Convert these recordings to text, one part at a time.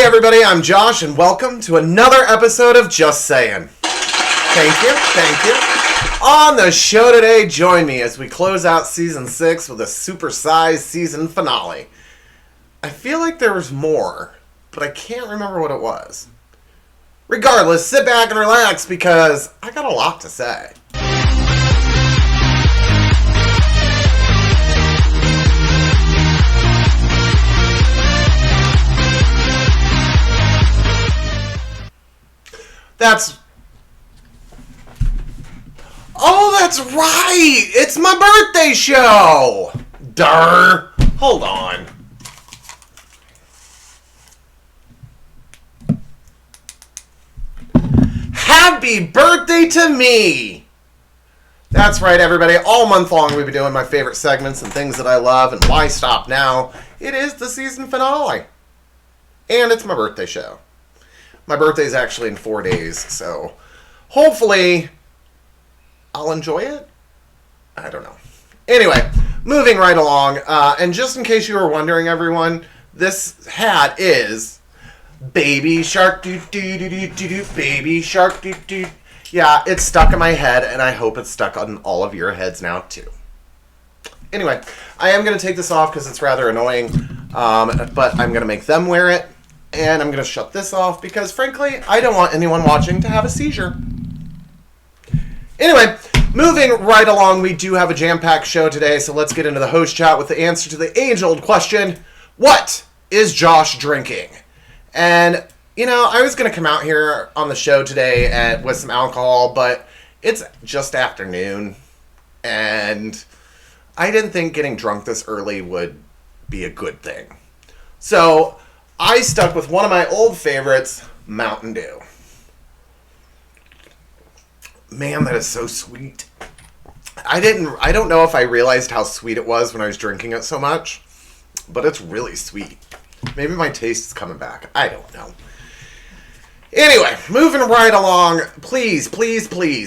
Hey everybody, I'm Josh and welcome to another episode of Just Sayin. Thank you. On the show today, join me as we close out Season 6 with a supersized season finale. I feel like there was more, but I can't remember what it was. Regardless, sit back and relax because I got a lot to say. That's right! It's my birthday show! Durr! Hold on. Happy birthday to me! That's right, everybody. All month long we've been doing my favorite segments and things that I love, and why stop now? It is the season finale. And it's my birthday show. My birthday's actually in 4 days, so hopefully I'll enjoy it? I don't know. Anyway, moving right along, and just in case you were wondering, everyone, this hat is Baby Shark doo-doo-doo-doo-doo, Baby Shark doo-doo. Yeah, it's stuck in my head, and I hope it's stuck on all of your heads now, too. Anyway, I am going to take this off because it's rather annoying, but I'm going to make them wear it, and I'm going to shut this off because, frankly, I don't want anyone watching to have a seizure. Anyway, moving right along, we do have a jam-packed show today, so let's get into the host chat with the answer to the age-old question, what is Josh drinking? And, you know, I was going to come out here on the show today with some alcohol, but it's just afternoon, and I didn't think getting drunk this early would be a good thing. So I stuck with one of my old favorites, Mountain Dew. Man, that is so sweet. I don't know if I realized how sweet it was when I was drinking it so much, but it's really sweet. Maybe my taste is coming back. I don't know. Anyway, moving right along, please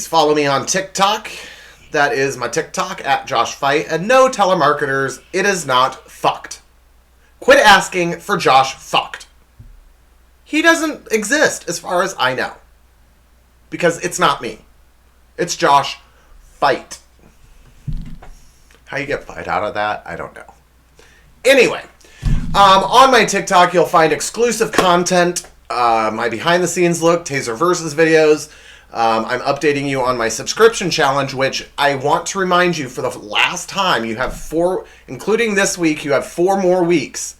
follow me on TikTok. That is my TikTok, at Josh Fight. And no, telemarketers, it is not fucked. Quit asking for Josh fucked. He doesn't exist as far as I know. Because it's not me. It's Josh Fight. How you get fight out of that, I don't know. Anyway, on my TikTok, you'll find exclusive content, my behind-the-scenes look, Taser Versus videos. I'm updating you on my subscription challenge, which I want to remind you for the last time, you have 4, including this week, you have 4 more weeks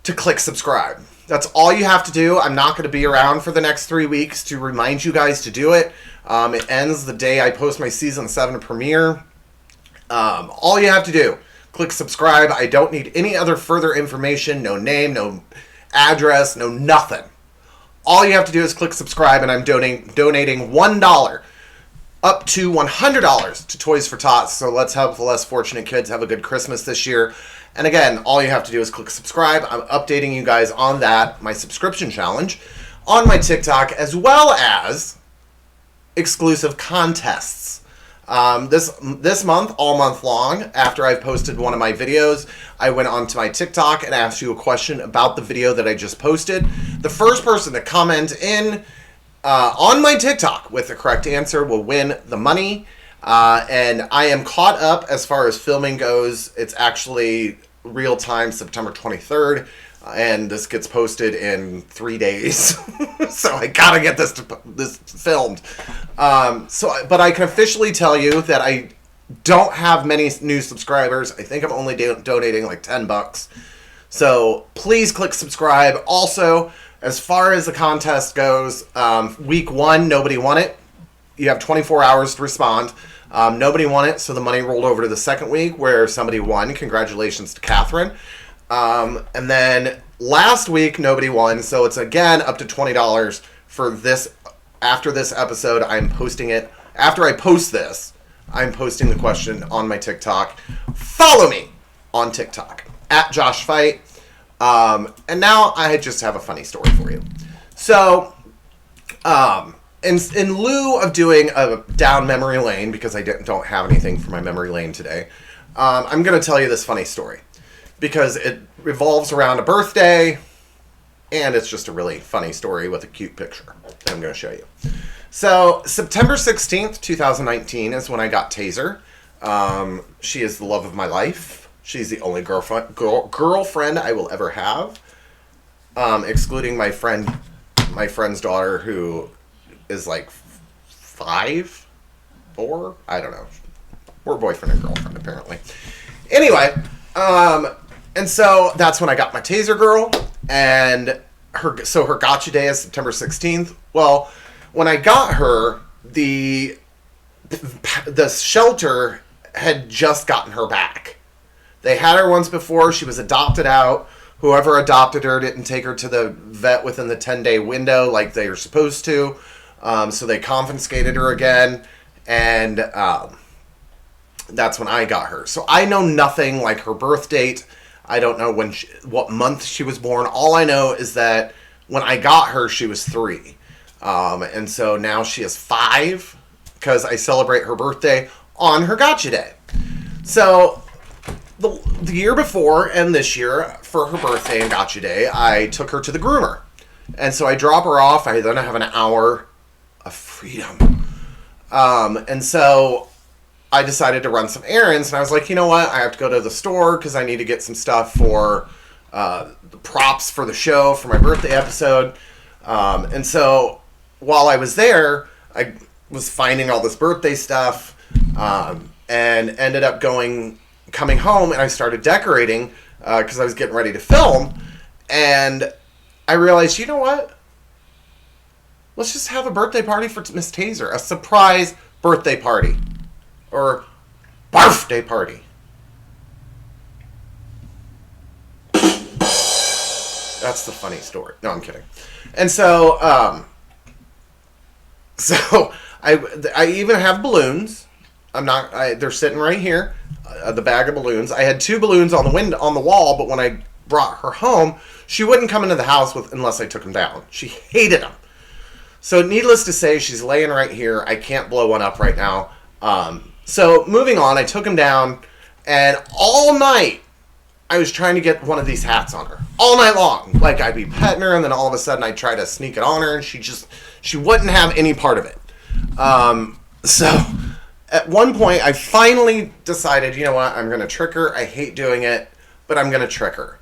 to click subscribe. That's all you have to do. I'm not going to be around for the next 3 weeks to remind you guys to do it. It ends the day I post my Season 7 premiere. All you have to do, click subscribe. I don't need any other further information, no name, no address, no nothing. All you have to do is click subscribe, and I'm donating $1 up to $100 to Toys for Tots. So let's help the less fortunate kids have a good Christmas this year. And again, all you have to do is click subscribe. I'm updating you guys on that, my subscription challenge, on my TikTok, as well as exclusive contests. This month, all month long, after I've posted one of my videos, I went onto my TikTok and asked you a question about the video that I just posted. The first person to comment in on my TikTok with the correct answer will win the money. And I am caught up as far as filming goes. It's actually real time, September 23rd. And this gets posted in 3 days. So I gotta get this filmed. But I can officially tell you that I don't have many new subscribers. I think I'm only donating like $10. So please click subscribe. Also, as far as the contest goes, week 1, nobody won it. You have 24 hours to respond. Nobody won it, so the money rolled over to the second week where somebody won. Congratulations to Catherine. And then last week, nobody won, so it's again up to $20 for this. After this episode, I'm posting it. After I post this, I'm posting the question on my TikTok. Follow me on TikTok, at Josh Fight. And now I just have a funny story for you. So, in lieu of doing a down memory lane, because I don't have anything for my memory lane today, I'm going to tell you this funny story. Because it revolves around a birthday, And it's just a really funny story with a cute picture that I'm going to show you. So, September 16th, 2019 is when I got Taser. She is the love of my life. She's the only girlfriend I will ever have. Excluding my friend's daughter, who is like 5, 4? I don't know. We're boyfriend and girlfriend, apparently. Anyway, and so that's when I got my Taser girl, and her gotcha day is September 16th. Well, when I got her, the shelter had just gotten her back. They had her once before. She was adopted out. Whoever adopted her didn't take her to the vet within the 10-day window like they were supposed to. So they confiscated her again, and that's when I got her. So I know nothing like her birth date. I don't know what month she was born. All I know is that when I got her, she was 3. And so now she is 5 because I celebrate her birthday on her gotcha day. So the year before and this year for her birthday and gotcha day, I took her to the groomer. And so I drop her off. I then have an hour of freedom. And so I decided to run some errands, and I was like, you know what? I have to go to the store because I need to get some stuff for the props for the show for my birthday episode. And so while I was there, I was finding all this birthday stuff, and ended up coming home, and I started decorating because I was getting ready to film, and I realized, you know what? Let's just have a birthday party for Miss Taser, a surprise birthday party. Or birthday party. That's the funny story. No, I'm kidding. And so, I even have balloons. They're sitting right here. The bag of balloons. I had 2 balloons on the wall, but when I brought her home, she wouldn't come into the house unless I took them down. She hated them. So, needless to say, she's laying right here. I can't blow one up right now. So, moving on, I took him down, and all night, I was trying to get one of these hats on her. All night long. Like, I'd be petting her, and then all of a sudden, I'd try to sneak it on her, and she wouldn't have any part of it. So, at one point, I finally decided, you know what, I'm going to trick her. I hate doing it, but I'm going to trick her.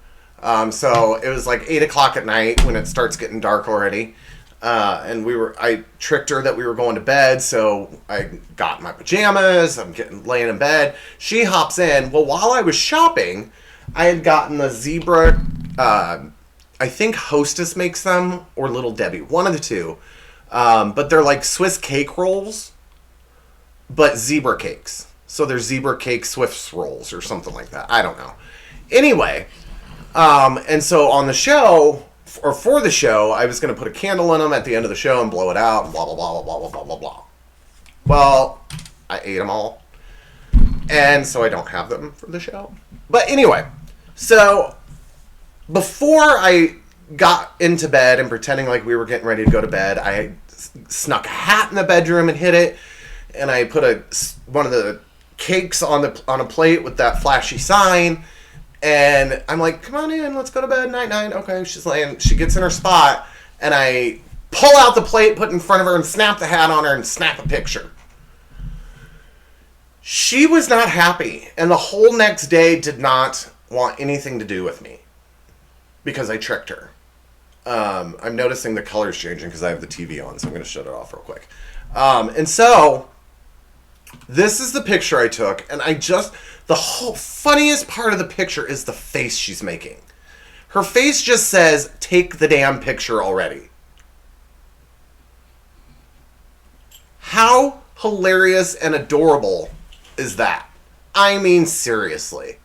So, it was like 8 o'clock at night when it starts getting dark already. And I tricked her that we were going to bed, so I got my pajamas, I'm laying in bed. She hops in. Well, while I was shopping, I had gotten the zebra, I think Hostess makes them, or Little Debbie, one of the two. But they're like Swiss cake rolls, but zebra cakes. So they're zebra cake Swiss rolls or something like that. I don't know. Anyway, and so on the show, or for the show, I was going to put a candle in them at the end of the show and blow it out, and blah, blah, blah, blah, blah, blah, blah, blah. Well, I ate them all, and so I don't have them for the show. But anyway, so before I got into bed and pretending like we were getting ready to go to bed, I snuck a hat in the bedroom and hid it, and I put one of the cakes on a plate with that flashy sign. And I'm like, come on in, let's go to bed, night. Okay, she's laying, she gets in her spot, and I pull out the plate, put it in front of her, and snap the hat on her, and snap a picture. She was not happy, and the whole next day did not want anything to do with me, because I tricked her. I'm noticing the color's changing because I have the TV on, so I'm going to shut it off real quick. And so, this is the picture I took, and the whole funniest part of the picture is the face she's making. Her face just says, take the damn picture already. How hilarious and adorable is that? I mean, seriously.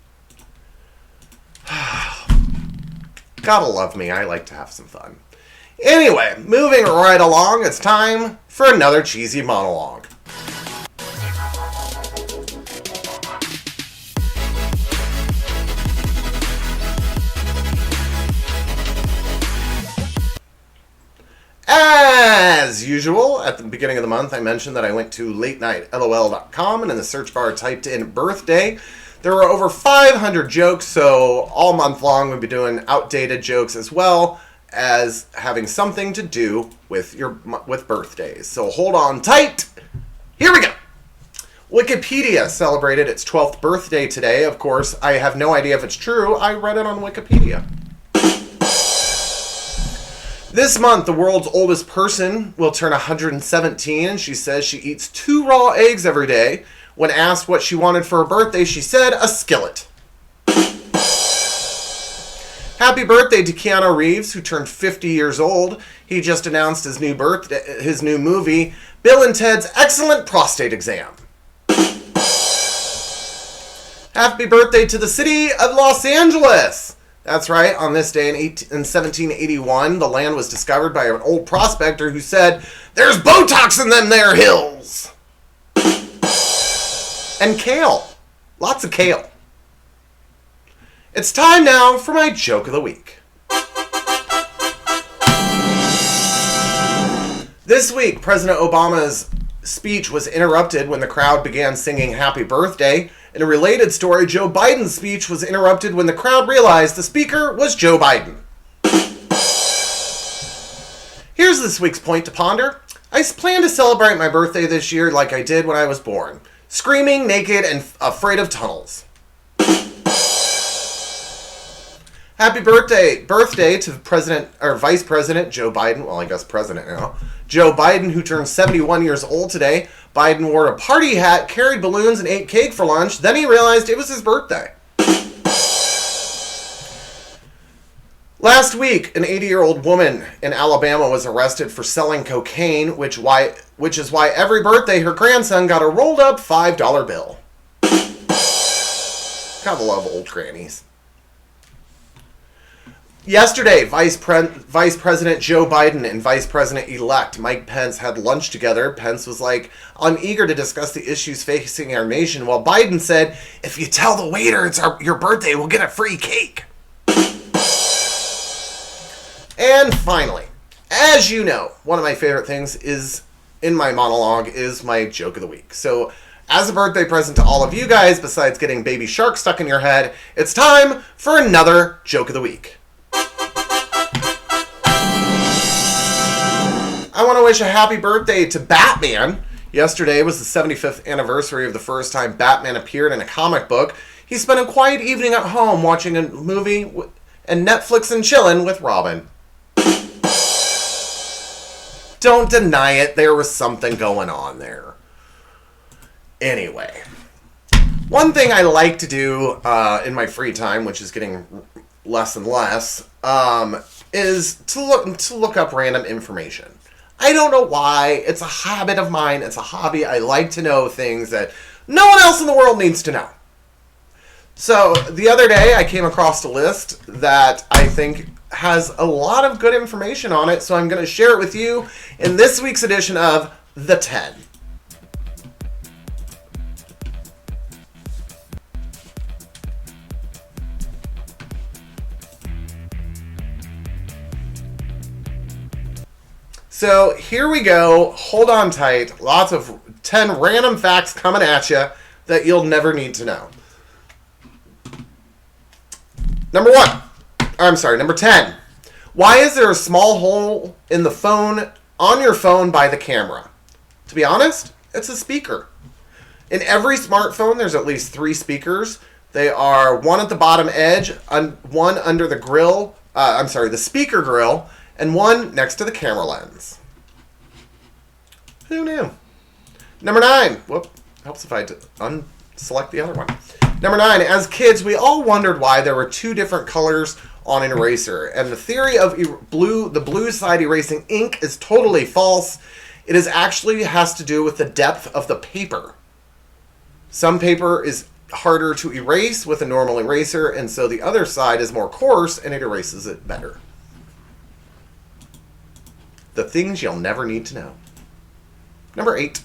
Gotta love me. I like to have some fun. Anyway, moving right along, it's time for another cheesy monologue. As usual, at the beginning of the month, I mentioned that I went to latenightLOL.com, and in the search bar typed in birthday. There were over 500 jokes, so all month long we'll be doing outdated jokes as well as having something to do with birthdays. So hold on tight. Here we go. Wikipedia celebrated its 12th birthday today. Of course, I have no idea if it's true. I read it on Wikipedia. This month, the world's oldest person will turn 117, and she says she eats 2 raw eggs every day. When asked what she wanted for her birthday, she said a skillet. Happy birthday to Keanu Reeves, who turned 50 years old. He just announced his new movie, Bill and Ted's Excellent Prostate Exam. Happy birthday to the city of Los Angeles. That's right, on this day in 1781, the land was discovered by an old prospector who said, "There's Botox in them there hills." And kale. Lots of kale. It's time now for my joke of the week. This week, President Obama's speech was interrupted when the crowd began singing Happy Birthday. In a related story, Joe Biden's speech was interrupted when the crowd realized the speaker was Joe Biden. Here's this week's point to ponder. I plan to celebrate my birthday this year like I did when I was born. Screaming, naked, and afraid of tunnels. Happy birthday to Vice President Joe Biden. Well, I guess President now. Joe Biden, who turned 71 years old today. Biden wore a party hat, carried balloons, and ate cake for lunch. Then he realized it was his birthday. Last week, an 80-year-old woman in Alabama was arrested for selling cocaine, which is why every birthday her grandson got a rolled-up $5 bill. Gotta love old grannies. Yesterday, Vice President Joe Biden and Vice President-elect Mike Pence had lunch together. Pence was like, "I'm eager to discuss the issues facing our nation," while Biden said, "If you tell the waiter it's your birthday, we'll get a free cake." And finally, as you know, one of my favorite things is in my monologue is my joke of the week. So as a birthday present to all of you guys, besides getting baby shark stuck in your head, it's time for another joke of the week. I want to wish a happy birthday to Batman. Yesterday was the 75th anniversary of the first time Batman appeared in a comic book. He spent a quiet evening at home watching a movie and Netflix and chilling with Robin. Don't deny it, there was something going on there. Anyway, one thing I like to do in my free time, which is getting less and less, is to look up random information. I don't know why. It's a habit of mine. It's a hobby. I like to know things that no one else in the world needs to know. So the other day I came across a list that I think has a lot of good information on it, so I'm going to share it with you in this week's edition of The 10. So here we go. Hold on tight. Lots of 10 random facts coming at you that you'll never need to know. Number 10. Why is there a small hole in the phone on your phone by the camera? To be honest, it's a speaker. In every smartphone, there's at least 3 speakers. They are one at the bottom edge, one under the grill, the speaker grill, and one next to the camera lens. Who knew? Number 9. Whoop. Helps if I unselect the other one. Number 9. As kids, we all wondered why there were 2 different colors on an eraser. And the theory of the blue side erasing ink is totally false. It actually has to do with the depth of the paper. Some paper is harder to erase with a normal eraser, and so the other side is more coarse and it erases it better. The things you'll never need to know. Number 8.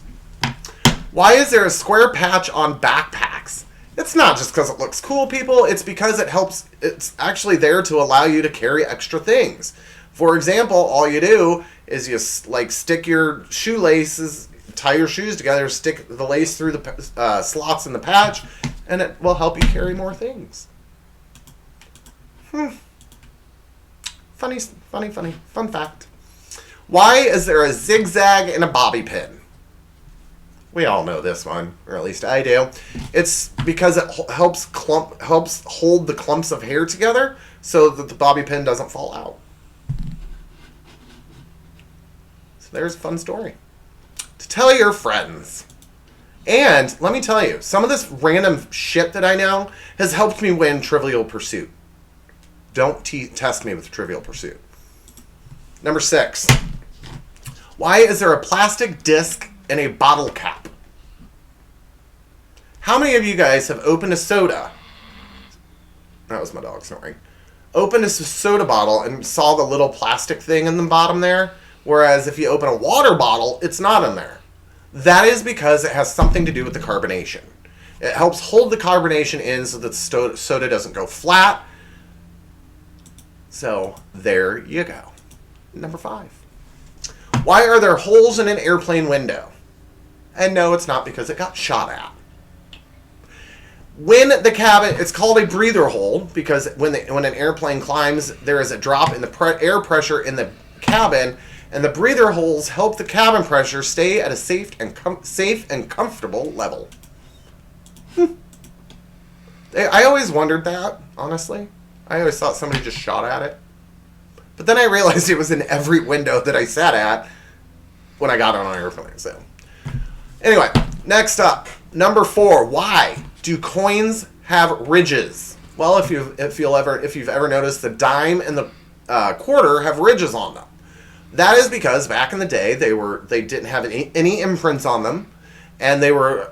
Why is there a square patch on backpacks? It's not just because it looks cool, people. It's because it helps. It's actually there to allow you to carry extra things. For example, all you do is you stick your shoelaces, tie your shoes together, stick the lace through the slots in the patch, and it will help you carry more things. Fun fact. Why is there a zigzag in a bobby pin? We all know this one, or at least I do. It's because it helps hold the clumps of hair together so that the bobby pin doesn't fall out. So there's a fun story to tell your friends. And let me tell you, some of this random shit that I know has helped me win Trivial Pursuit. Don't test me with Trivial Pursuit. Number 6. Why is there a plastic disc in a bottle cap? How many of you guys have opened a soda? That was my dog snoring. Opened a soda bottle and saw the little plastic thing in the bottom there? Whereas if you open a water bottle, it's not in there. That is because it has something to do with the carbonation. It helps hold the carbonation in so that the soda doesn't go flat. So there you go. Number 5. Why are there holes in an airplane window? And no, it's not because it got shot at. When the cabin, it's called a breather hole because when an airplane climbs, there is a drop in the air pressure in the cabin, and the breather holes help the cabin pressure stay at a safe and comfortable level. I always wondered that, honestly. I always thought somebody just shot at it. But then I realized it was in every window that I sat at when I got on an airplane. So, anyway, next up, number 4. Why do coins have ridges? Well, if you've ever noticed, the dime and the quarter have ridges on them. That is because back in the day they didn't have any imprints on them, and they were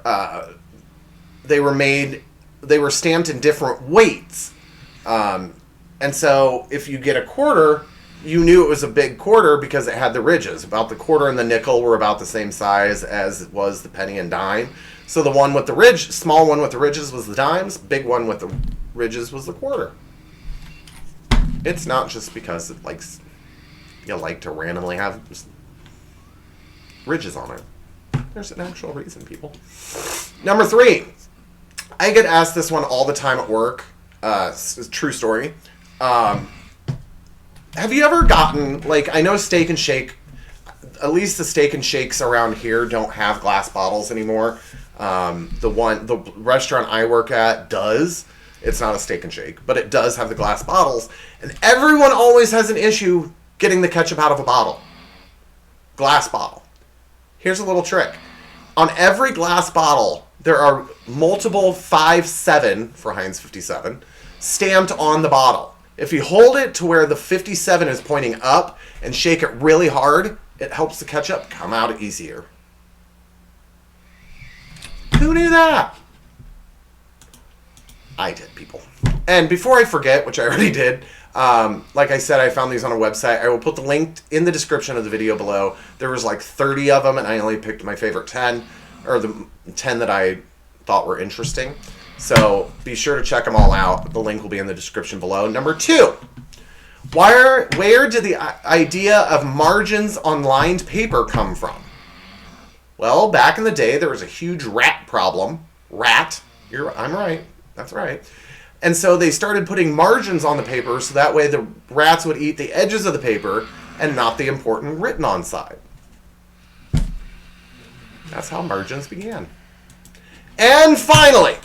stamped in different weights. And so if you get a quarter, you knew it was a big quarter because it had the ridges. About the quarter and the nickel were about the same size as was the penny and dime. So the one with the small one with the ridges was the dimes, big one with the ridges was the quarter. It's not just because you like to randomly have ridges on it. There's an actual reason, people. Number 3. I get asked this one all the time at work. It's a true story. Have you ever gotten, I know Steak and Shake, at least the Steak and Shakes around here don't have glass bottles anymore. The restaurant I work at does. It's not a Steak and Shake, but it does have the glass bottles. And everyone always has an issue getting the ketchup out of a bottle. Glass bottle. Here's a little trick. On every glass bottle, there are multiple 5-7, for Heinz 57, stamped on the bottle. If you hold it to where the 57 is pointing up and shake it really hard, it helps the ketchup come out easier. Who knew that? I did, people. And before I forget, which I already did, like I said, I found these on a website. I will put the link in the description of the video below. There was 30 of them, and I only picked my favorite 10, or the 10 that I thought were interesting. So be sure to check them all out. The link will be in the description below. Number 2, where did the idea of margins on lined paper come from? Well, back in the day, there was a huge rat problem. I'm right. That's right. And so they started putting margins on the paper so that way the rats would eat the edges of the paper and not the important written on side. That's how margins began. And finally,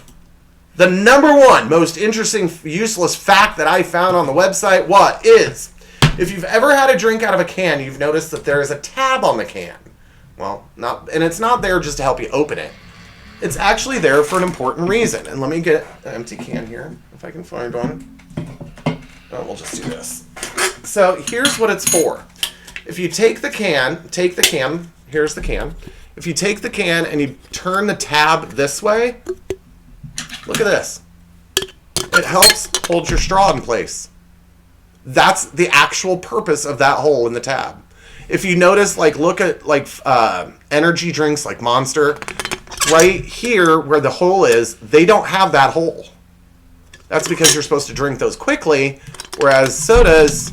the number 1 most interesting, useless fact that I found on the website is, if you've ever had a drink out of a can, you've noticed that there is a tab on the can. Well, and it's not there just to help you open it. It's actually there for an important reason. And let me get an empty can here, if I can find one. Oh, we'll just do this. So here's what it's for. If you take the can, here's the can. If you take the can and you turn the tab this way, look at this. It helps hold your straw in place. That's the actual purpose of that hole in the tab. If you notice, look at energy drinks like Monster, right here where the hole is, they don't have that hole. That's because you're supposed to drink those quickly, whereas sodas,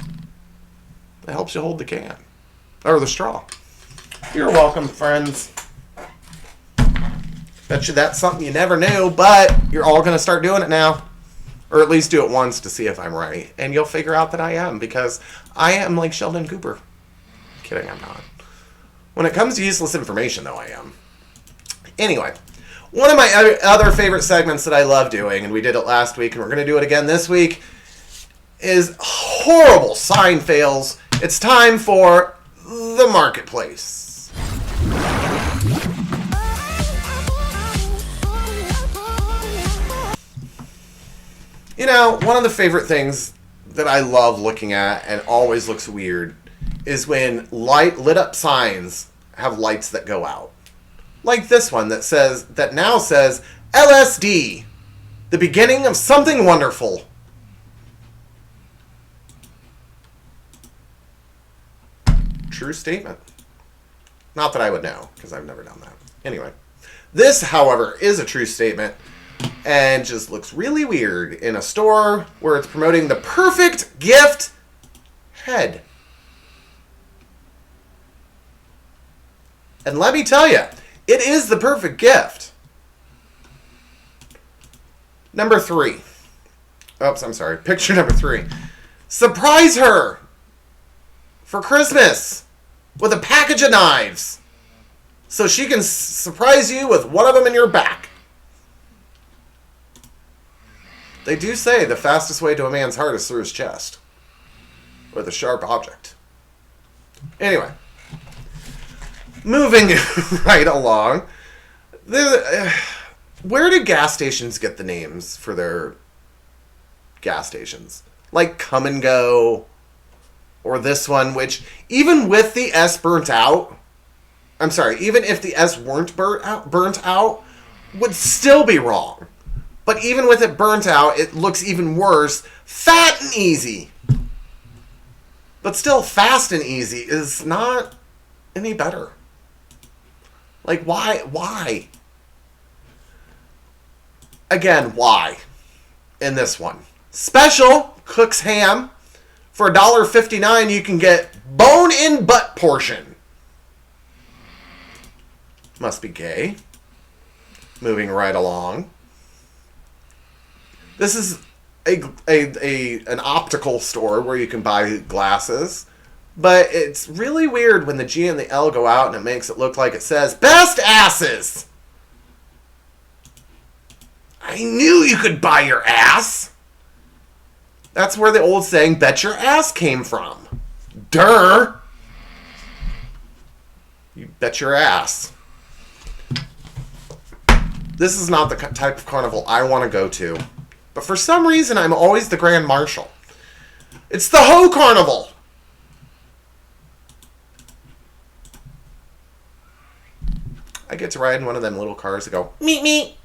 it helps you hold the can, or the straw. You're welcome, friends. Bet you that's something you never knew, but you're all going to start doing it now. Or at least do it once to see if I'm right. And you'll figure out that I am, because I am like Sheldon Cooper. Kidding, I'm not. When it comes to useless information, though, I am. Anyway, one of my other favorite segments that I love doing, and we did it last week, and we're going to do it again this week, is horrible sign fails. It's time for the marketplace. You know, one of the favorite things that I love looking at and always looks weird is when lit up signs have lights that go out. Like this one that now says LSD, the beginning of something wonderful. True statement. Not that I would know, because I've never done that. Anyway, this, however, is a true statement and just looks really weird in a store where it's promoting the perfect gift head. And let me tell you, it is the perfect gift. Number 3. Oops, I'm sorry. Picture number 3. Surprise her for Christmas with a package of knives so she can surprise you with one of them in your back. They do say the fastest way to a man's heart is through his chest with a sharp object. Anyway, moving right along. Where do gas stations get the names for their gas stations? Like Come and Go, or this one, which even with the S burnt out, I'm sorry, even if the S weren't burnt out, would still be wrong. But even with it burnt out, it looks even worse. Fat and Easy. But still, Fast and Easy is not any better. Like, why? Why? Again, why? In this one. Special Cook's Ham. For $1.59, you can get bone-in butt portion. Must be gay. Moving right along. This is an optical store where you can buy glasses. But it's really weird when the G and the L go out and it makes it look like it says, Best Asses! I knew you could buy your ass! That's where the old saying, bet your ass came from. Durr! You bet your ass. This is not the type of carnival I want to go to. But for some reason, I'm always the Grand Marshal. It's the Ho Carnival! I get to ride in one of them little cars that go, meet me!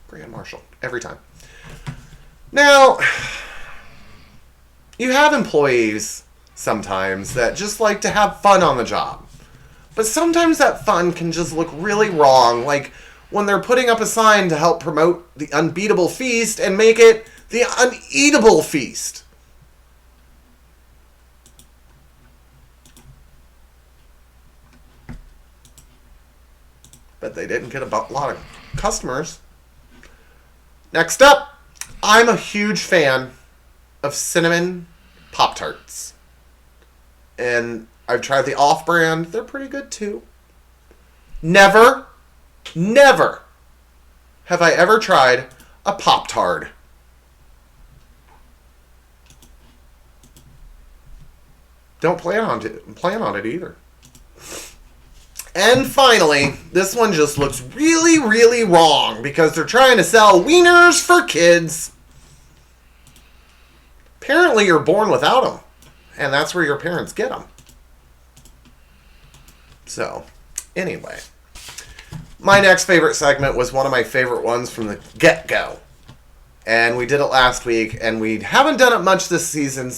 Grand Marshal. Every time. Now, you have employees sometimes that just like to have fun on the job. But sometimes that fun can just look really wrong, like when they're putting up a sign to help promote the unbeatable feast and make it the uneatable feast. But they didn't get a lot of customers. Next up, I'm a huge fan of cinnamon Pop-Tarts. And I've tried the off-brand. They're pretty good too. Never have I ever tried a Pop-Tart. Don't plan on it either. And finally, this one just looks really, really wrong because they're trying to sell wieners for kids. Apparently you're born without them. And that's where your parents get them. So, anyway. My next favorite segment was one of my favorite ones from the get-go. And we did it last week, and we haven't done it much this season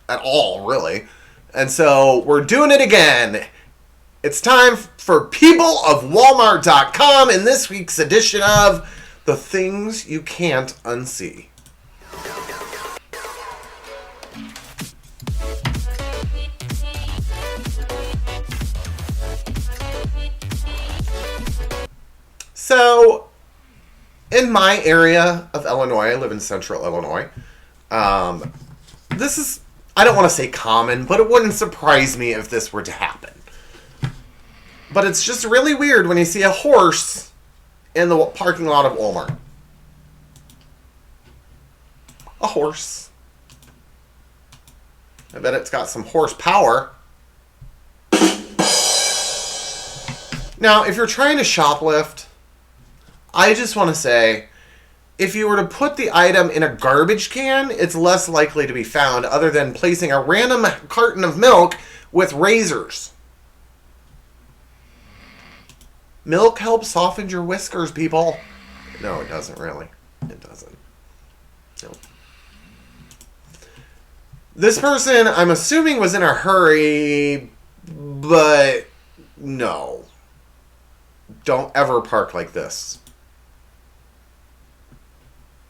at all, really. And so, we're doing it again. It's time for people of Walmart.com in this week's edition of The Things You Can't Unsee. So, in my area of Illinois, I live in central Illinois, this is, I don't want to say common, but it wouldn't surprise me if this were to happen. But it's just really weird when you see a horse in the parking lot of Walmart. A horse. I bet it's got some horsepower. Now, if you're trying to shoplift, I just want to say, if you were to put the item in a garbage can, it's less likely to be found other than placing a random carton of milk with razors. Milk helps soften your whiskers, people. No, it doesn't really. It doesn't. No. This person, I'm assuming, was in a hurry, but no. Don't ever park like this.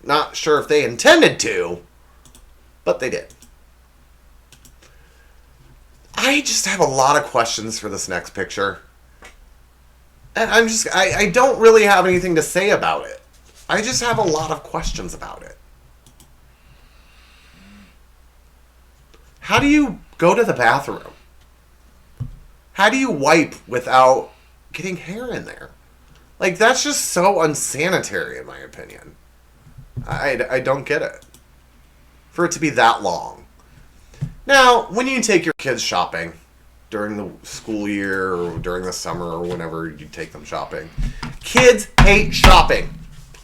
Not sure if they intended to, but they did. I just have a lot of questions for this next picture. And I don't really have anything to say about it. I just have a lot of questions about it. How do you go to the bathroom? How do you wipe without getting hair in there? Like, that's just so unsanitary, in my opinion. I don't get it. For it to be that long. Now, when you take your kids shopping during the school year or during the summer or whenever you take them shopping, kids hate shopping.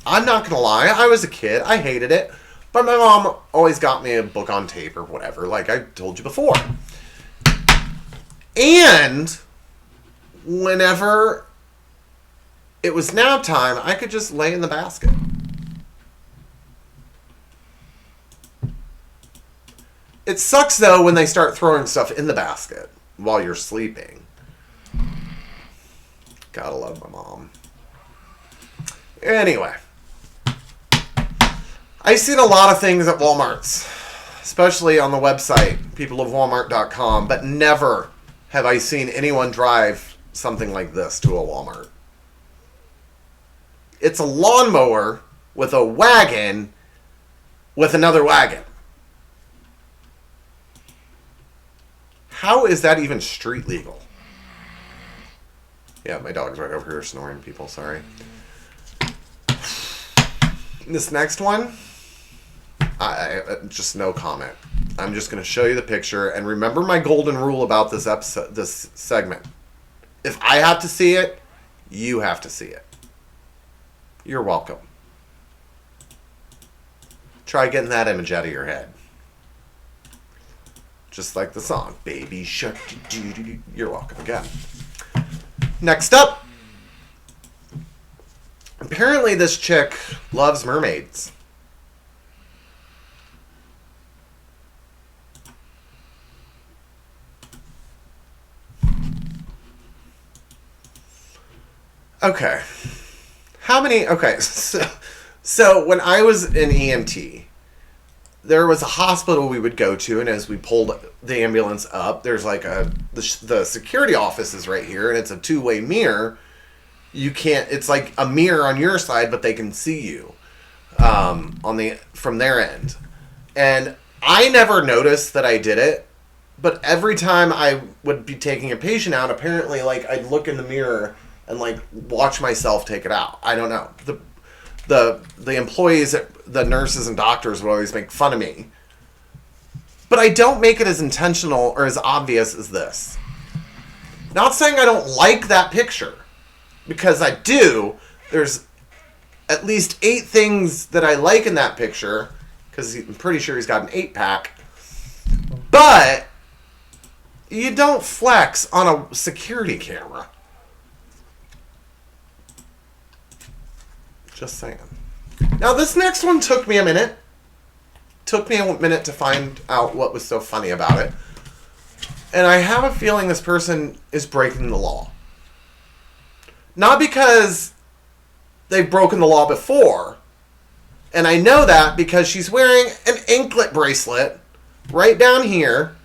I'm not going to lie. I was a kid. I hated it. But my mom always got me a book on tape or whatever, like I told you before. And whenever it was nap time, I could just lay in the basket. It sucks, though, when they start throwing stuff in the basket while you're sleeping. Gotta love my mom. Anyway. I've seen a lot of things at Walmart's, especially on the website, peopleofwalmart.com, but never have I seen anyone drive something like this to a Walmart. It's a lawnmower with a wagon with another wagon. How is that even street legal? Yeah, my dog's right over here snoring, people, sorry. This next one, I just no comment. I'm just going to show you the picture, and remember my golden rule about this episode, this segment. If I have to see it, you have to see it. You're welcome. Try getting that image out of your head. Just like the song, Baby Shark. You're welcome again. Next up. Apparently this chick loves mermaids. Okay. How many... Okay, so when I was in EMT, there was a hospital we would go to, and as we pulled the ambulance up, there's like the security office is right here, and it's a two-way mirror. You can't... It's like a mirror on your side, but they can see you from their end. And I never noticed that I did it, but every time I would be taking a patient out, apparently, like, I'd look in the mirror and, like, watch myself take it out. I don't know. The employees, the nurses and doctors would always make fun of me. But I don't make it as intentional or as obvious as this. Not saying I don't like that picture, because I do. There's at least 8 things that I like in that picture, because I'm pretty sure he's got an 8-pack. But you don't flex on a security camera. Just saying. Now, this next one took me a minute. Took me a minute to find out what was so funny about it. And I have a feeling this person is breaking the law. Not because they've broken the law before. And I know that because she's wearing an anklet bracelet right down here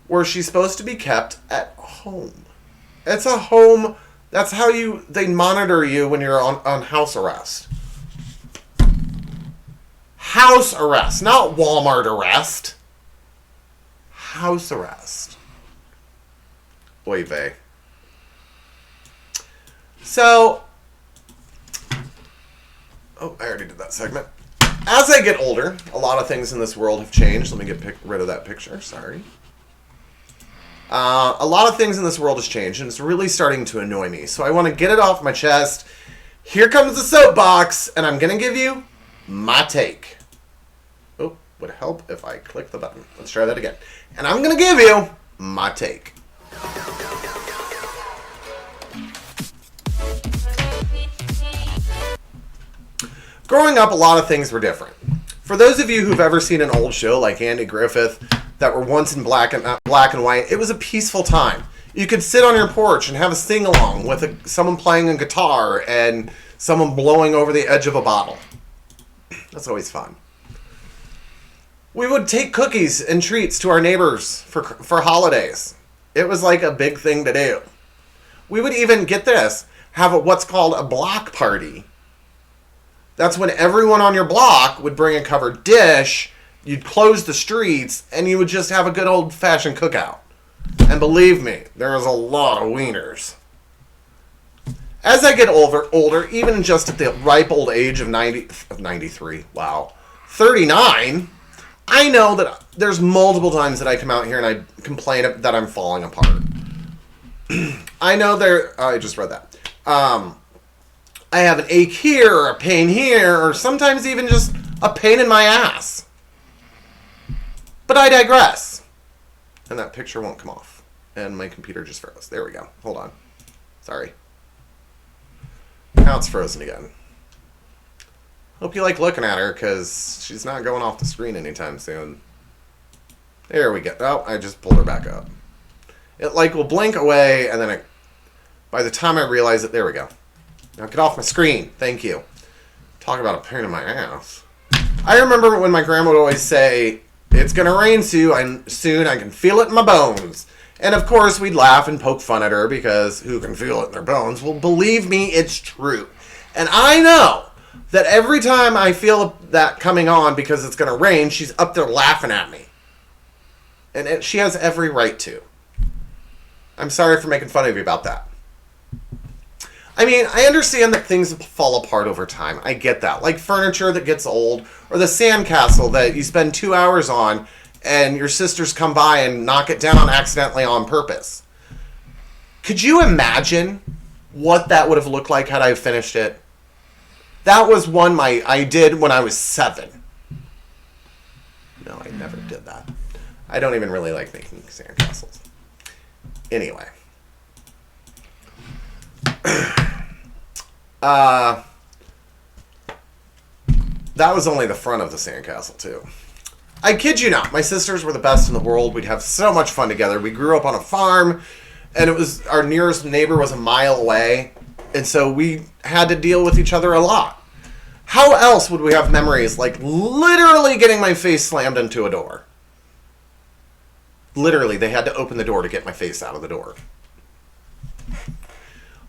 where she's supposed to be kept at home. It's a home That's how they monitor you when you're on house arrest. House arrest, not Walmart arrest. House arrest. Oy vey. So, oh, I already did that segment. As I get older, a lot of things in this world have changed. Let me get rid of that picture. Sorry. A lot of things in this world has changed, and it's really starting to annoy me. So I want to get it off my chest. Here comes the soapbox, and I'm going to give you my take. Oh, would help if I click the button. Let's try that again. And I'm going to give you my take. Growing up, a lot of things were different. For those of you who've ever seen an old show like Andy Griffith that were once in black and white, it was a peaceful time. You could sit on your porch and have a sing-along with someone playing a guitar and someone blowing over the edge of a bottle. That's always fun. We would take cookies and treats to our neighbors for holidays. It was like a big thing to do. We would even, get this, have what's called a block party. That's when everyone on your block would bring a covered dish, you'd close the streets, and you would just have a good old-fashioned cookout. And believe me, there was a lot of wieners. As I get older, even just at the ripe old age of 93, wow, 39, I know that there's multiple times that I come out here and I complain that I'm falling apart. I know I just read that. I have an ache here, or a pain here, or sometimes even just a pain in my ass. But I digress. And that picture won't come off. And my computer just froze. There we go. Hold on. Sorry. Now it's frozen again. Hope you like looking at her, because she's not going off the screen anytime soon. There we go. Oh, I just pulled her back up. It will blink away, and then by the time I realize it, there we go. Now get off my screen. Thank you. Talk about a pain in my ass. I remember when my grandma would always say, it's going to rain soon. I can feel it in my bones. And of course, we'd laugh and poke fun at her because who can feel it in their bones? Well, believe me, it's true. And I know that every time I feel that coming on because it's going to rain, she's up there laughing at me. And she has every right to. I'm sorry for making fun of you about that. I mean, I understand that things fall apart over time. I get that. Like furniture that gets old, or the sandcastle that you spend 2 hours on, and your sisters come by and knock it down accidentally on purpose. Could you imagine what that would have looked like had I finished it? That was one I did when I was 7. No, I never did that. I don't even really like making sandcastles. Anyway. That was only the front of the sandcastle, too. I kid you not. My sisters were the best in the world. We'd have so much fun together. We grew up on a farm, and our nearest neighbor was a mile away, and so we had to deal with each other a lot. How else would we have memories like literally getting my face slammed into a door? Literally, they had to open the door to get my face out of the door.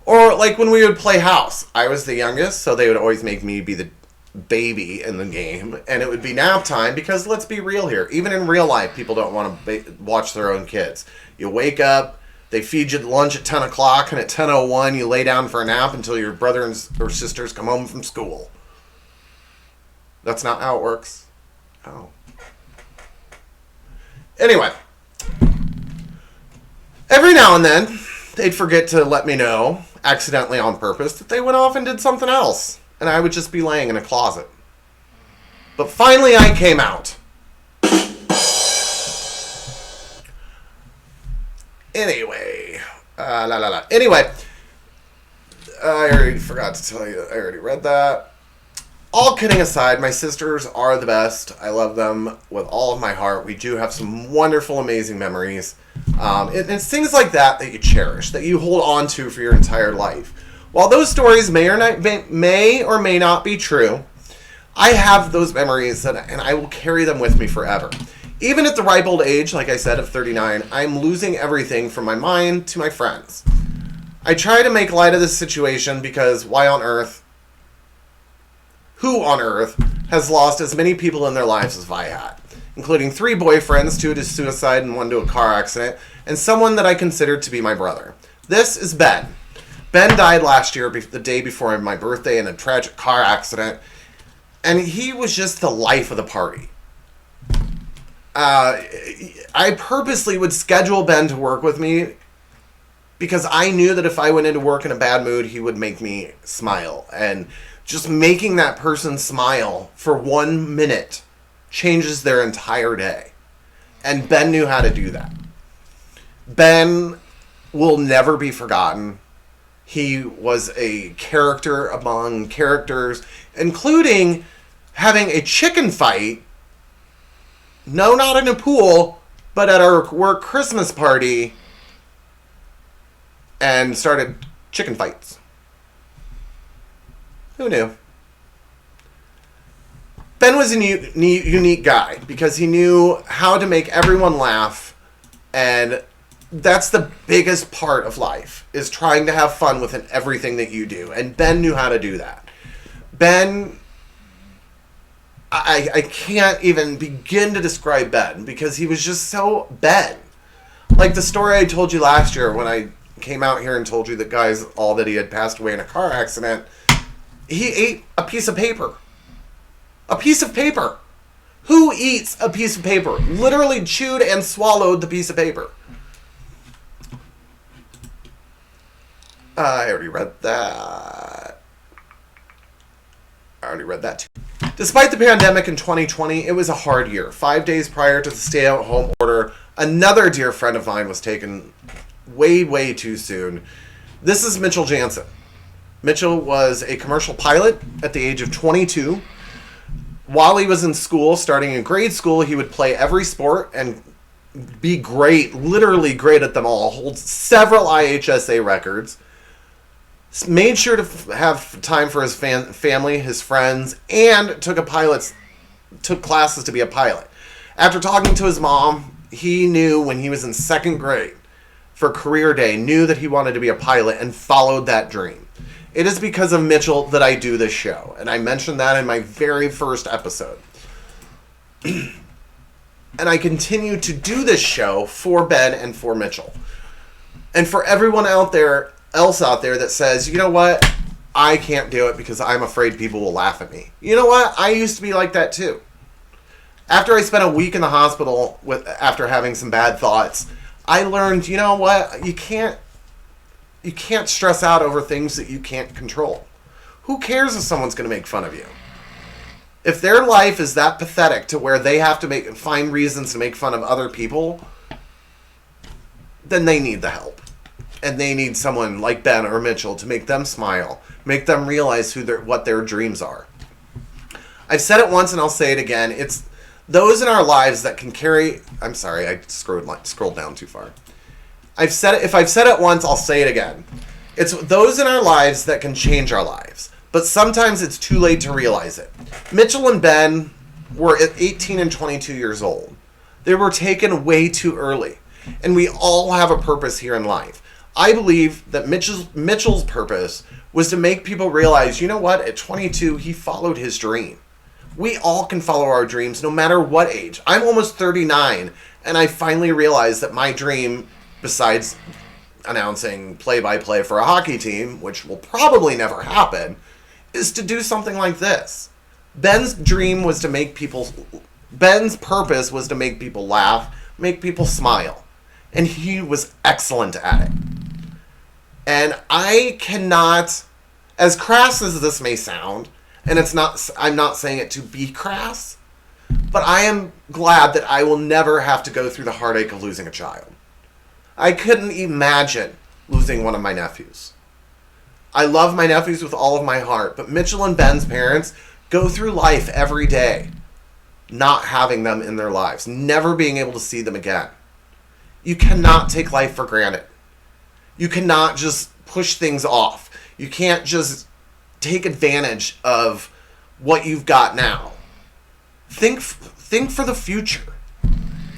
Or like when we would play house. I was the youngest, so they would always make me be the baby in the game, and it would be nap time because let's be real here. Even in real life, people don't want to watch their own kids. You wake up, they feed you lunch at 10 o'clock, and at 10:01 you lay down for a nap until your brother or sisters come home from school. That's not how it works. Oh. Anyway. Every now and then, they'd forget to let me know, accidentally on purpose, that they went off and did something else. And I would just be laying in a closet. But finally I came out. Anyway. Anyway. I already forgot to tell you. I already read that. All kidding aside, my sisters are the best. I love them with all of my heart. We do have some wonderful, amazing memories. It's things like that you cherish, that you hold on to for your entire life. While those stories may or may not be true, I have those memories, and I will carry them with me forever. Even at the ripe old age, like I said, of 39, I'm losing everything from my mind to my friends. I try to make light of this situation because who on earth has lost as many people in their lives as I had, including 3 boyfriends, 2 to suicide and 1 to a car accident, and someone that I considered to be my brother. This is Ben. Ben died last year, the day before my birthday, in a tragic car accident, and he was just the life of the party. I purposely would schedule Ben to work with me because I knew that if I went into work in a bad mood, he would make me smile. And just making that person smile for 1 minute changes their entire day. And Ben knew how to do that. Ben will never be forgotten. He was a character among characters, including having a chicken fight. No, not in a pool, but at our work Christmas party, and started chicken fights. Who knew? Ben was a unique guy because he knew how to make everyone laugh, and that's the biggest part of life, is trying to have fun with everything that you do. And Ben knew how to do that. Ben, I can't even begin to describe Ben because he was just so Ben. Like the story I told you last year when I came out here and told you that guys, all that he had passed away in a car accident, he ate a piece of paper. A piece of paper. Who eats a piece of paper? Literally chewed and swallowed the piece of paper. I already read that. Too. Despite the pandemic in 2020, it was a hard year. 5 days prior to the stay-at-home order, another dear friend of mine was taken way, way too soon. This is Mitchell Jansen. Mitchell was a commercial pilot at the age of 22. While he was in school, starting in grade school, he would play every sport and be great, literally great at them all, hold several IHSA records, made sure to have time for his family, his friends, and took classes to be a pilot. After talking to his mom, he knew when he was in 2nd grade for career day, knew that he wanted to be a pilot and followed that dream. It is because of Mitchell that I do this show, and I mentioned that in my very first episode. And I continue to do this show for Ben and for Mitchell. And for everyone else out there that says, you know what, I can't do it because I'm afraid people will laugh at me. You know what? I used to be like that too. After I spent a week in the hospital after having some bad thoughts, I learned, you know what, you can't stress out over things that you can't control. Who cares if someone's going to make fun of you? If their life is that pathetic to where they have to find reasons to make fun of other people, then they need the help. And they need someone like Ben or Mitchell to make them smile, make them realize what their dreams are. I've said it once and I'll say it again. It's those in our lives that can carry... I'm sorry, I scrolled down too far. If I've said it once, I'll say it again. It's those in our lives that can change our lives. But sometimes it's too late to realize it. Mitchell and Ben were 18 and 22 years old. They were taken way too early. And we all have a purpose here in life. I believe that Mitchell's purpose was to make people realize, you know what, at 22, he followed his dream. We all can follow our dreams no matter what age. I'm almost 39, and I finally realized that my dream, besides announcing play-by-play for a hockey team, which will probably never happen, is to do something like this. Ben's purpose was to make people laugh, make people smile. And he was excellent at it. And I cannot, as crass as this may sound, and I'm not saying it to be crass, but I am glad that I will never have to go through the heartache of losing a child. I couldn't imagine losing one of my nephews. I love my nephews with all of my heart, but Mitchell and Ben's parents go through life every day not having them in their lives, never being able to see them again. You cannot take life for granted. You cannot just push things off. You can't just take advantage of what you've got now. Think for the future.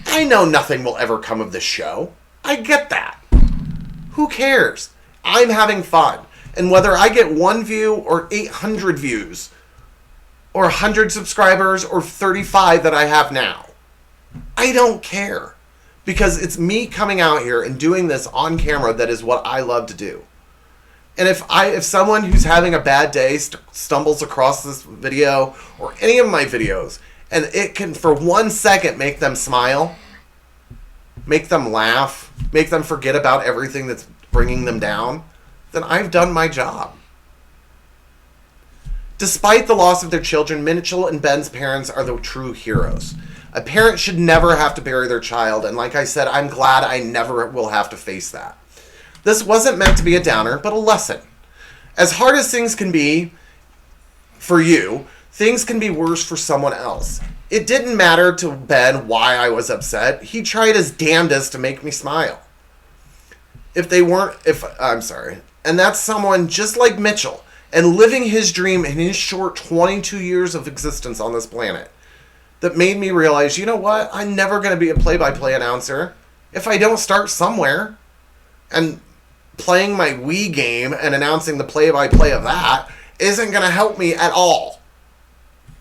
I know nothing will ever come of this show. I get that. Who cares? I'm having fun. And whether I get 1 view or 800 views or 100 subscribers or 35 that I have now, I don't care. Because it's me coming out here and doing this on camera that is what I love to do. And if someone who's having a bad day stumbles across this video or any of my videos, and it can for 1 second make them smile, make them laugh, make them forget about everything that's bringing them down, then I've done my job. Despite the loss of their children, Mitchell and Ben's parents are the true heroes. A parent should never have to bury their child, and like I said, I'm glad I never will have to face that. This wasn't meant to be a downer, but a lesson. As hard as things can be for you, things can be worse for someone else. It didn't matter to Ben why I was upset. He tried his damnedest to make me smile. And that's someone just like Mitchell, and living his dream in his short 22 years of existence on this planet, that made me realize, you know what? I'm never going to be a play-by-play announcer if I don't start somewhere. And playing my Wii game and announcing the play-by-play of that isn't going to help me at all.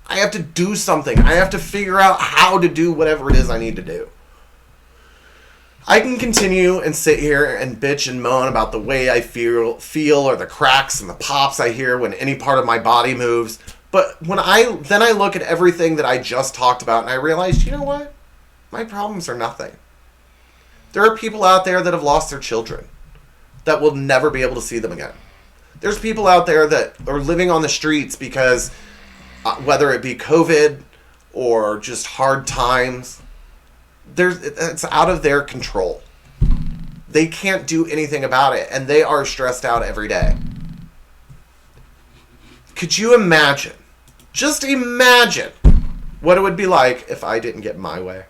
I have to do something. I have to figure out how to do whatever it is I need to do. I can continue and sit here and bitch and moan about the way I feel or the cracks and the pops I hear when any part of my body moves. But when I look at everything that I just talked about and I realize, you know what? My problems are nothing. There are people out there that have lost their children that will never be able to see them again. There's people out there that are living on the streets because whether it be COVID or just hard times, it's out of their control. They can't do anything about it, and they are stressed out every day. Could you imagine, just imagine, what it would be like if I didn't get my way?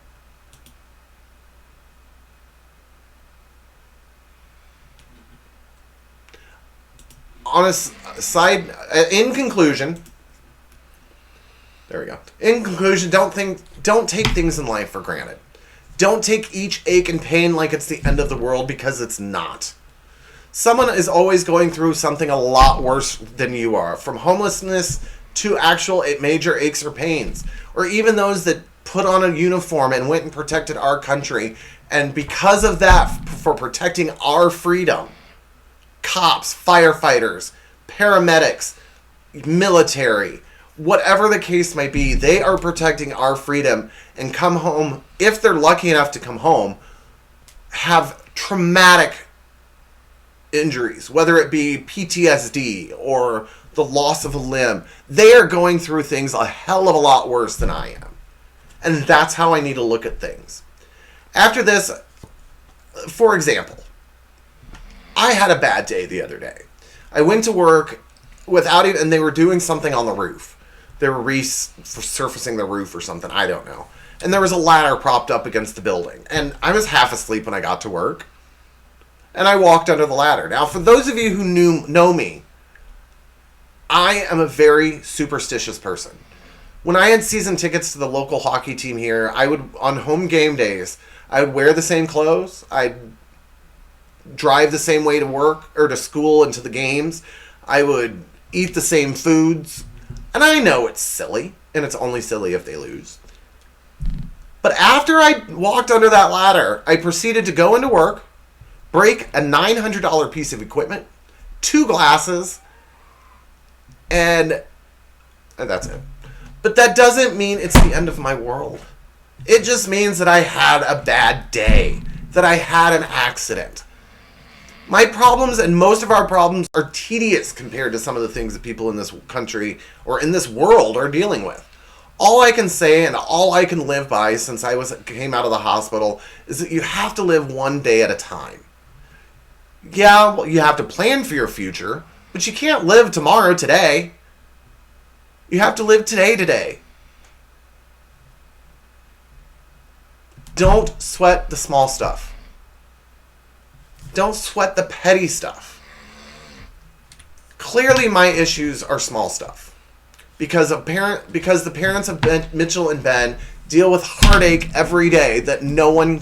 On a side, in conclusion, there we go. In conclusion, don't take things in life for granted. Don't take each ache and pain like it's the end of the world, because it's not. Someone is always going through something a lot worse than you are, from homelessness to actual major aches or pains, or even those that put on a uniform and went and protected our country, and because of that, for protecting our freedom, cops, firefighters, paramedics, military, whatever the case may be, they are protecting our freedom and come home, if they're lucky enough to come home, have traumatic injuries, whether it be PTSD or the loss of a limb. They are going through things a hell of a lot worse than I am. And that's how I need to look at things. After this, for example, I had a bad day the other day. I went to work and they were doing something on the roof. They were resurfacing the roof or something, I don't know. And there was a ladder propped up against the building. And I was half asleep when I got to work. And I walked under the ladder. Now, for those of you who know me, I am a very superstitious person. When I had season tickets to the local hockey team here, I would, on home game days, I would wear the same clothes. I'd drive the same way to work or to school and to the games. I would eat the same foods. And I know it's silly, and it's only silly if they lose. But after I walked under that ladder, I proceeded to go into work, break a $900 piece of equipment, 2 glasses, and that's it. But that doesn't mean it's the end of my world. It just means that I had a bad day, that I had an accident. My problems and most of our problems are tedious compared to some of the things that people in this country or in this world are dealing with. All I can say and all I can live by since I came out of the hospital is that you have to live one day at a time. Yeah, well, you have to plan for your future, but you can't live tomorrow today. You have to live today. Don't sweat the small stuff. Don't sweat the petty stuff. Clearly my issues are small stuff. Because the parents of Mitchell and Ben deal with heartache every day that no one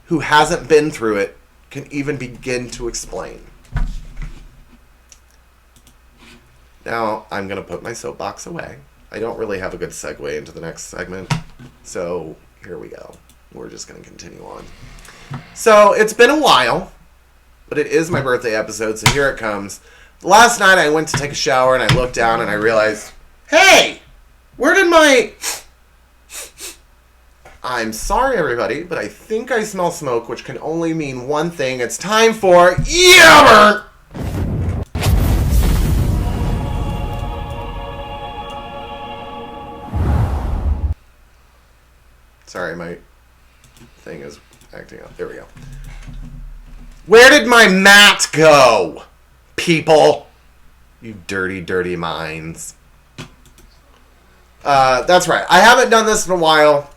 who hasn't been through it can even begin to explain. Now, I'm going to put my soapbox away. I don't really have a good segue into the next segment. So, here we go. We're just going to continue on. So, it's been a while, but it is my birthday episode, so here it comes. Last night, I went to take a shower, and I looked down, and I realized, hey, where did my... I'm sorry, everybody, but I think I smell smoke, which can only mean one thing. It's time for Yummer! Sorry, my thing is acting up. There we go. Where did my mat go, people? You dirty, dirty minds. That's right. I haven't done this in a while.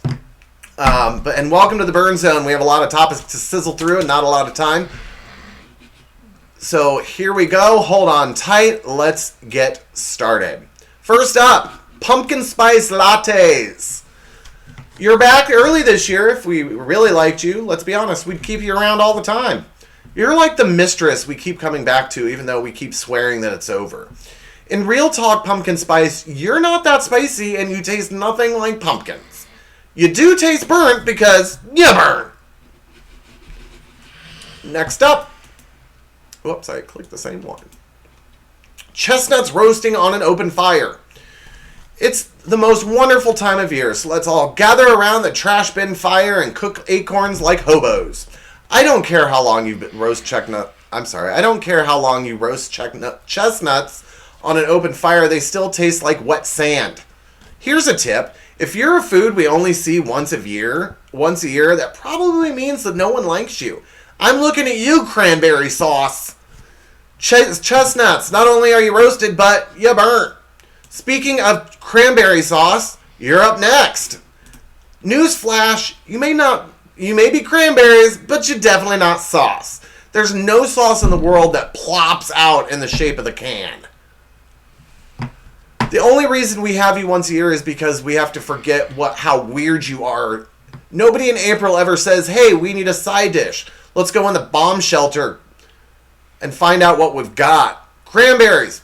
And welcome to the Burn Zone. We have a lot of topics to sizzle through and not a lot of time. So here we go. Hold on tight. Let's get started. First up, pumpkin spice lattes. You're back early this year. If we really liked you, let's be honest, we'd keep you around all the time. You're like the mistress we keep coming back to, even though we keep swearing that it's over. In real talk, pumpkin spice, you're not that spicy and you taste nothing like pumpkins. You do taste burnt because you burn. Next up. Whoops, I clicked the same one. Chestnuts roasting on an open fire. It's the most wonderful time of year, so let's all gather around the trash bin fire and cook acorns like hobos. I don't care how long you roast chestnuts on an open fire, they still taste like wet sand. Here's a tip. If you're a food we only see once a year, that probably means that no one likes you. I'm looking at you, cranberry sauce. Chestnuts, not only are you roasted, but you burnt. Speaking of cranberry sauce, you're up next. Newsflash, you may be cranberries, but you're definitely not sauce. There's no sauce in the world that plops out in the shape of the can. The only reason we have you once a year is because we have to forget how weird you are. Nobody in April ever says, hey, we need a side dish. Let's go in the bomb shelter and find out what we've got. Cranberries.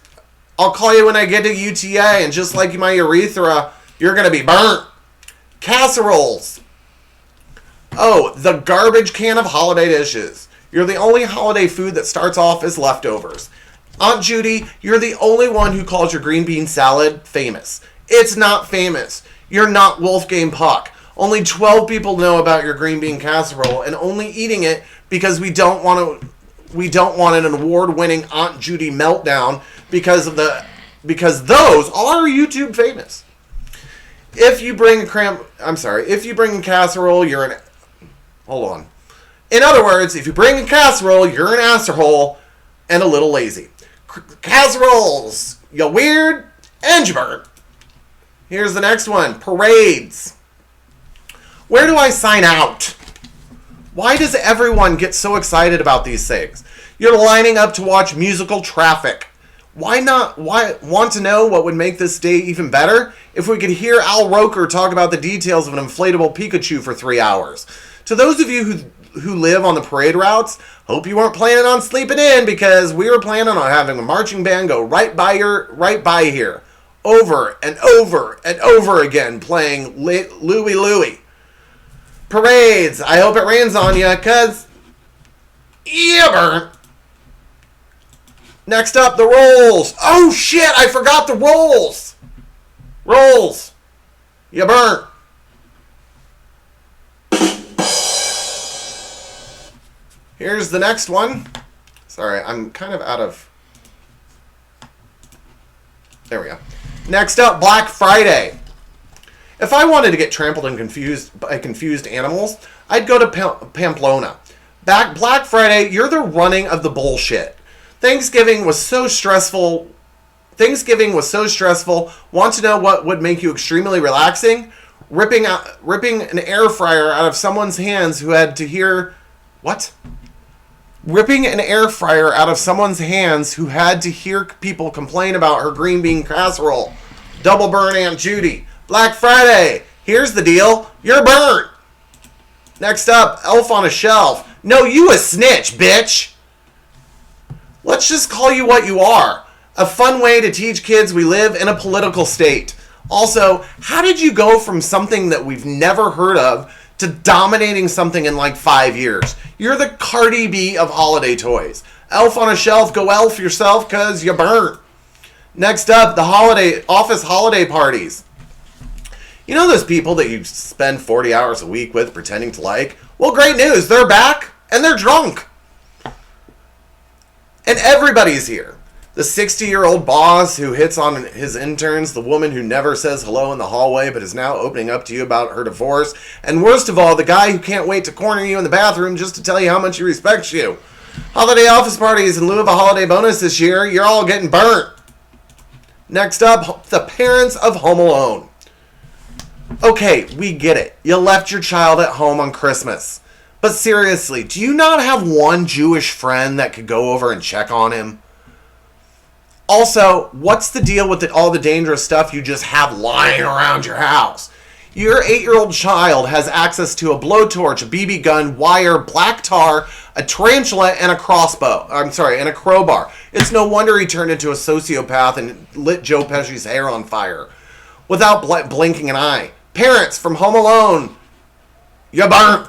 I'll call you when I get to UTA, and just like my urethra, you're going to be burnt. Casseroles. Oh, the garbage can of holiday dishes. You're the only holiday food that starts off as leftovers. Aunt Judy, you're the only one who calls your green bean salad famous. It's not famous. You're not Wolfgang Puck. Only 12 people know about your green bean casserole, and only eating it because we don't want an award-winning Aunt Judy meltdown because those are YouTube famous. If you bring a casserole, hold on. In other words, if you bring a casserole, you're an asshole and a little lazy. Casseroles, you're weird and you burn. Here's the next one. Parades. Where do I sign out? Why does everyone get so excited about these things? You're lining up to watch musical Traffic. Why want to know what would make this day even better? If we could hear Al Roker talk about the details of an inflatable Pikachu for 3 hours. To those of you who live on the parade routes, hope you weren't planning on sleeping in, because we were planning on having a marching band go right by here. Over and over and over again, playing Louie Louie. Parades, I hope it rains on you, cause you burnt. Next up, the rolls. Oh shit, I forgot the rolls. Rolls. You burnt. Here's the next one. Sorry, I'm kind of out of... There we go. Next up, Black Friday. If I wanted to get trampled and confused by confused animals, I'd go to Pamplona. Black Friday, you're the running of the bullshit. Thanksgiving was so stressful. Want to know what would make you extremely relaxing? Ripping an air fryer out of someone's hands who had to hear... What? Ripping an air fryer out of someone's hands who had to hear people complain about her green bean casserole. Double burn Aunt Judy. Black Friday. Here's the deal. You're burnt. Next up, Elf on a Shelf. No, you a snitch, bitch. Let's just call you what you are. A fun way to teach kids we live in a political state. Also, how did you go from something that we've never heard of to dominating something in like 5 years? You're the Cardi B of holiday toys. Elf on a shelf, go elf yourself because you burnt. Next up, the office holiday parties. You know those people that you spend 40 hours a week with pretending to like? Well, great news. They're back and they're drunk. And everybody's here. The 60-year-old boss who hits on his interns, the woman who never says hello in the hallway but is now opening up to you about her divorce, and worst of all, the guy who can't wait to corner you in the bathroom just to tell you how much he respects you. Holiday office parties in lieu of a holiday bonus this year, you're all getting burnt. Next up, the parents of Home Alone. Okay, we get it. You left your child at home on Christmas. But seriously, do you not have one Jewish friend that could go over and check on him? Also, what's the deal with all the dangerous stuff you just have lying around your house? Your 8-year-old child has access to a blowtorch, a BB gun, wire, black tar, a tarantula, and a crowbar. It's no wonder he turned into a sociopath and lit Joe Pesci's hair on fire without blinking an eye. Parents from Home Alone, you burnt.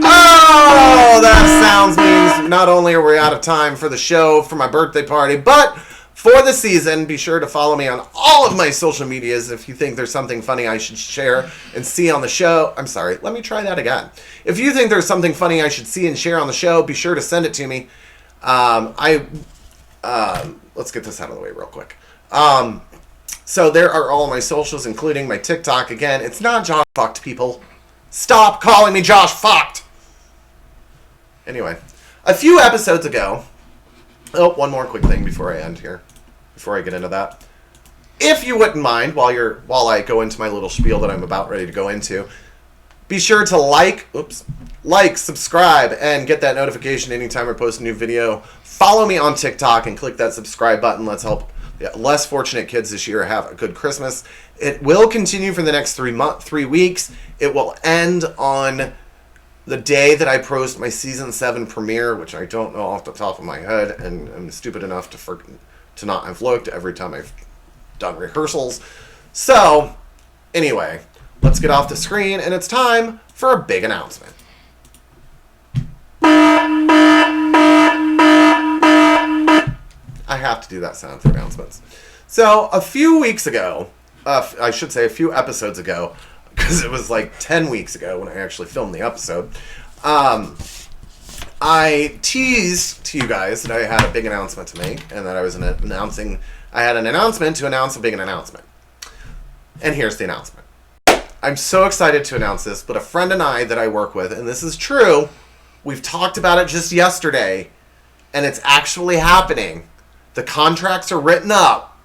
Oh, that sounds means not only are we out of time for the show, for my birthday party, but for the season. Be sure to follow me on all of my social medias if you think there's something funny I should share and see on the show. I'm sorry, let me try that again. If you think there's something funny I should see and share on the show, be sure to send it to me. Let's get this out of the way real quick. So there are all my socials, including my TikTok. Again, it's not Josh Fucked, people. Stop calling me Josh Fucked. Anyway, a few episodes ago. Oh, one more quick thing before I end here. Before I get into that. If you wouldn't mind, while I go into my little spiel that I'm about ready to go into, be sure to like, subscribe, and get that notification anytime I post a new video. Follow me on TikTok and click that subscribe button. Let's help less fortunate kids this year have a good Christmas. It will continue for the next 3 weeks. It will end on the day that I post my season 7 premiere, which I don't know off the top of my head, and I'm stupid enough to not have looked every time I've done rehearsals. So, anyway, let's get off the screen, and it's time for a big announcement. I have to do that sound for announcements. So, a few episodes ago, because it was like 10 weeks ago when I actually filmed the episode, I teased to you guys that I had a big announcement to make, and that I had an announcement to announce a big announcement. And here's the announcement. I'm so excited to announce this, but a friend and I that I work with, and this is true, we've talked about it just yesterday, and it's actually happening. The contracts are written up.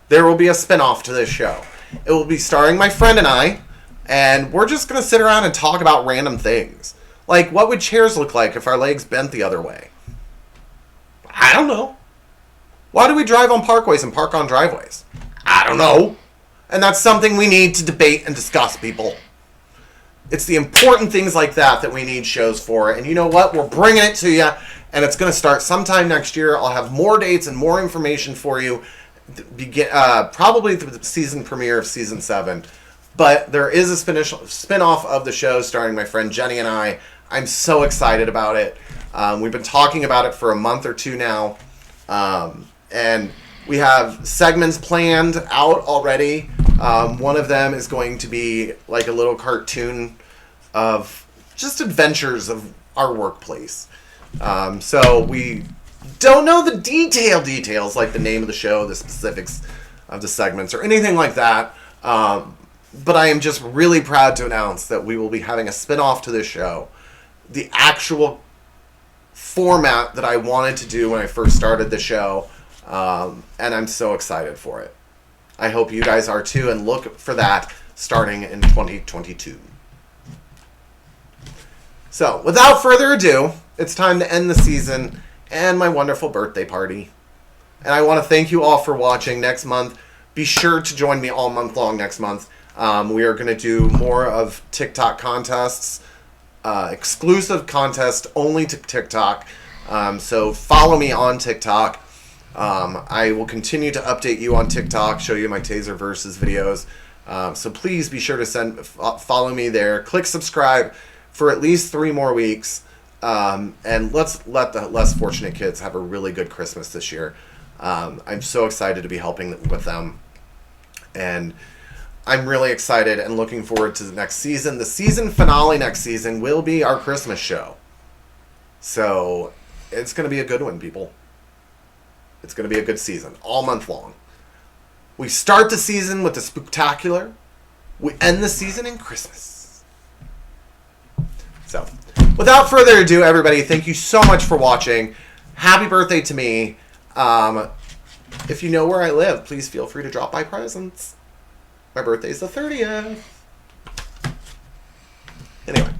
There will be a spinoff to this show. It will be starring my friend and I, and we're just going to sit around and talk about random things. Like, what would chairs look like if our legs bent the other way? I don't know. Why do we drive on parkways and park on driveways? I don't know. And that's something we need to debate and discuss, people. It's the important things like that we need shows for. And you know what? We're bringing it to you, and it's going to start sometime next year. I'll have more dates and more information for you. Probably the season premiere of season 7. But there is a spin-off of the show starring my friend Jenny and I. I'm so excited about it. We've been talking about it for a month or two now. And we have segments planned out already. One of them is going to be like a little cartoon of just adventures of our workplace. So we don't know the details, like the name of the show, the specifics of the segments, or anything like that. But I am just really proud to announce that we will be having a spin-off to this show. The actual format that I wanted to do when I first started the show. And I'm so excited for it. I hope you guys are too, and look for that starting in 2022. So, without further ado, it's time to end the season and my wonderful birthday party. And I want to thank you all for watching. Next month, be sure to join me all month long next month. We are going to do more of TikTok contests, exclusive contests only to TikTok. So follow me on TikTok. I will continue to update you on TikTok, show you my Taser Versus videos. So please be sure to follow me there. Click subscribe for at least 3 more weeks. And let's let the less fortunate kids have a really good Christmas this year. I'm so excited to be helping with them. And I'm really excited and looking forward to the next season. The season finale next season will be our Christmas show. So it's going to be a good one, people. It's going to be a good season, all month long. We start the season with the Spooktacular. We end the season in Christmas. So, without further ado, everybody, thank you so much for watching. Happy birthday to me. If you know where I live, please feel free to drop by presents. My birthday's the 30th. Anyway,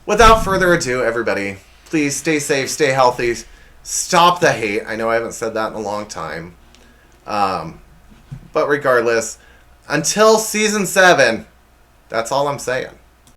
without further ado, everybody, please stay safe, stay healthy, stop the hate. I know I haven't said that in a long time. But regardless, until season 7, that's all I'm saying.